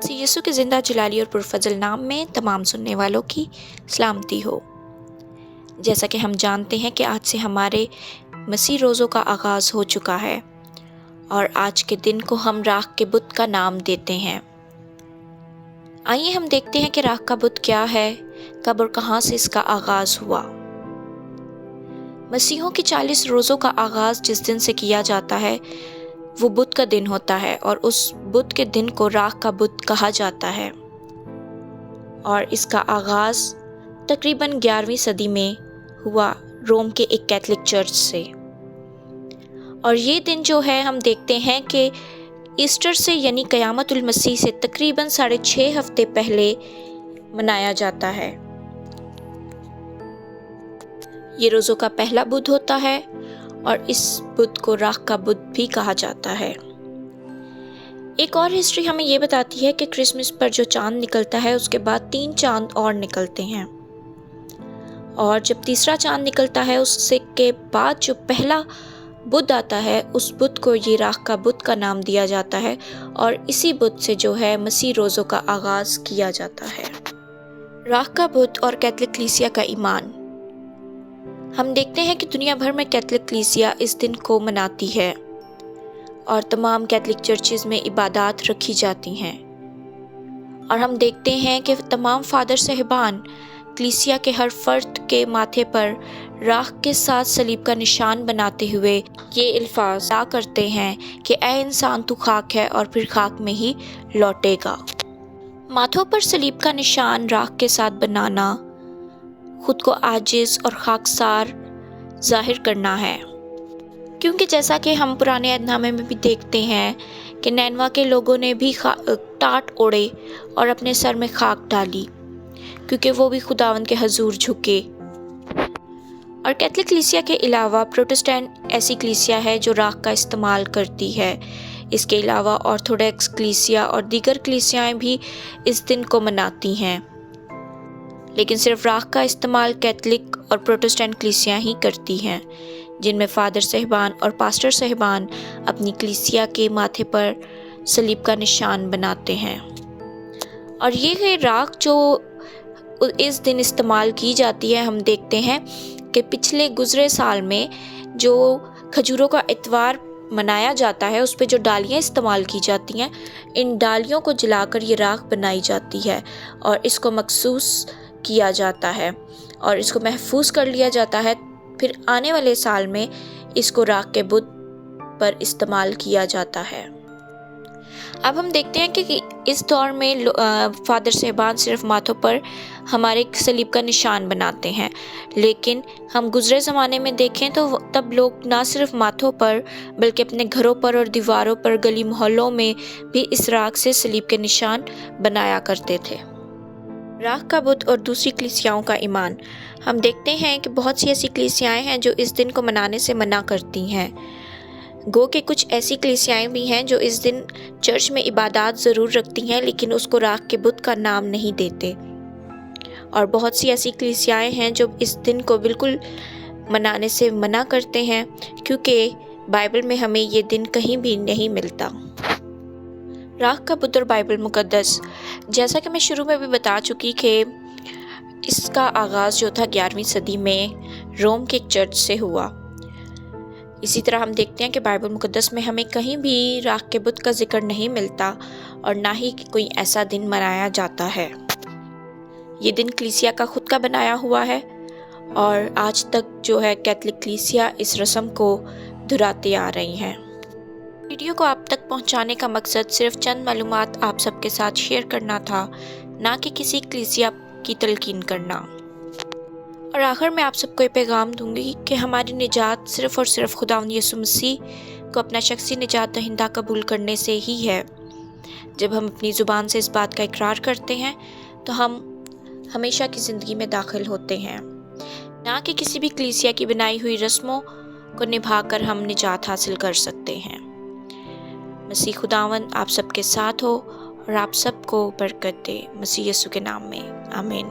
मसीह यीशु के ज़िंदा जलाली और पुरफजल नाम में तमाम सुनने वालों की सलामती हो। जैसा कि हम जानते हैं कि आज से हमारे मसीह रोज़ों का आगाज़ हो चुका है और आज के दिन को हम राख के बुत का नाम देते हैं। आइए हम देखते हैं कि राख का बुत क्या है, कब और कहाँ से इसका आगाज़ हुआ। मसीहों की 40 रोज़ों का आगाज़ जिस दिन से किया जाता है वो बुत का दिन होता है और उस बुत के दिन को राख का बुत कहा जाता है और इसका आगाज़ तकरीबन 11वीं सदी में हुआ रोम के एक कैथोलिक चर्च से। और ये दिन जो है हम देखते हैं कि ईस्टर से यानी क़यामतुल मसीह से तकरीबन 6.5 हफ्ते पहले मनाया जाता है। ये रोज़ों का पहला बुध होता है और इस बुध को राख का बुध भी कहा जाता है। एक और हिस्ट्री हमें ये बताती है कि क्रिसमस पर जो चांद निकलता है उसके बाद 3 चांद और निकलते हैं और जब तीसरा चांद निकलता है उससे के बाद जो पहला बुध आता है उस बुध को ये राख का बुध का नाम दिया जाता है और इसी बुध से जो है मसीह रोज़ों का आगाज़ किया जाता है। राख का बुध और कैथोलिक कलीसिया का ईमान। हम देखते हैं कि दुनिया भर में कैथोलिक कलीसिया इस दिन को मनाती है और तमाम कैथोलिक चर्चेज़ में इबादत रखी जाती हैं और हम देखते हैं कि तमाम फादर साहिबान कलीसिया के हर फर्द के माथे पर राख के साथ सलीब का निशान बनाते हुए ये अल्फाज अदा करते हैं कि ऐ इंसान तू खाक है और फिर खाक में ही लौटेगा। माथों पर सलीब का निशान राख के साथ बनाना खुद को आजिज़ और खाकसार ज़ाहिर करना है, क्योंकि जैसा कि हम पुराने अहदनामे में भी देखते हैं कि नैनवा के लोगों ने भी टाट ओढ़े और अपने सर में खाक डाली क्योंकि वो भी खुदावंद के हजूर झुके। और कैथोलिक कलीसिया के अलावा प्रोटेस्टेंट ऐसी कलीसिया है जो राख का इस्तेमाल करती है। इसके अलावा ऑर्थोडॉक्स कलीसिया और दीगर कलीसियाएँ भी इस दिन को मनाती हैं, लेकिन सिर्फ राख का इस्तेमाल कैथोलिक और प्रोटेस्टेंट कलीसियाँ ही करती हैं, जिनमें फादर साहिबान और पास्टर साहिबान अपनी कलीसिया के माथे पर सलीब का निशान बनाते हैं। और ये है राख जो इस दिन इस्तेमाल की जाती है। हम देखते हैं कि पिछले गुज़रे साल में जो खजूरों का इतवार मनाया जाता है उस पे जो डालियाँ इस्तेमाल की जाती हैं, इन डालियों को जलाकर ये राख बनाई जाती है और इसको मखसूस किया जाता है और इसको महफूज कर लिया जाता है। फिर आने वाले साल में इसको राख के बुत पर इस्तेमाल किया जाता है। अब हम देखते हैं कि इस दौर में फादर साहिबान सिर्फ माथों पर हमारे सलीब का निशान बनाते हैं, लेकिन हम गुज़रे ज़माने में देखें तो तब लोग ना सिर्फ माथों पर बल्कि अपने घरों पर और दीवारों पर, गली मोहल्लों में भी इस राख से सलीब के निशान बनाया करते थे। राख का बुत और दूसरी कलीसियाओं का ईमान। हम देखते हैं कि बहुत सी ऐसी कलीसियाएँ हैं जो इस दिन को मनाने से मना करती हैं। गो के कुछ ऐसी कलीसियाएँ भी हैं जो इस दिन चर्च में इबादत ज़रूर रखती हैं लेकिन उसको राख के बुत का नाम नहीं देते, और बहुत सी ऐसी कलीसियाएँ हैं जो इस दिन को बिल्कुल मनाने से मना करते हैं क्योंकि बाइबल में हमें ये दिन कहीं भी नहीं मिलता। राख का बुत और बाइबल मुकद्दस। जैसा कि मैं शुरू में भी बता चुकी कि इसका आगाज़ जो था 11वीं सदी में रोम के एक चर्च से हुआ। इसी तरह हम देखते हैं कि बाइबल मुकद्दस में हमें कहीं भी राख के बुत का जिक्र नहीं मिलता और ना ही कोई ऐसा दिन मनाया जाता है। ये दिन कलीसिया का खुद का बनाया हुआ है और आज तक जो है कैथोलिक कलीसिया इस रस्म को दोहराती आ रही हैं। वीडियो को आप तक पहुंचाने का मकसद सिर्फ चंद मालूमात आप सबके साथ शेयर करना था, ना कि किसी कलीसिया की तलकीन करना। और आखिर में आप सबको ये पैगाम दूंगी कि हमारी निजात सिर्फ़ और सिर्फ खुदावंद यीशु मसीह को अपना शख्सी निजात दहिंदा कबूल करने से ही है। जब हम अपनी ज़ुबान से इस बात का इकरार करते हैं तो हम हमेशा की ज़िंदगी में दाखिल होते हैं, ना कि किसी भी कलीसिया की बनाई हुई रस्मों को निभाकर हम निजात हासिल कर सकते हैं। मसीह खुदावंद आप सबके साथ हो और आप सबको बरकत दे। मसीह यीशु के नाम में आमीन।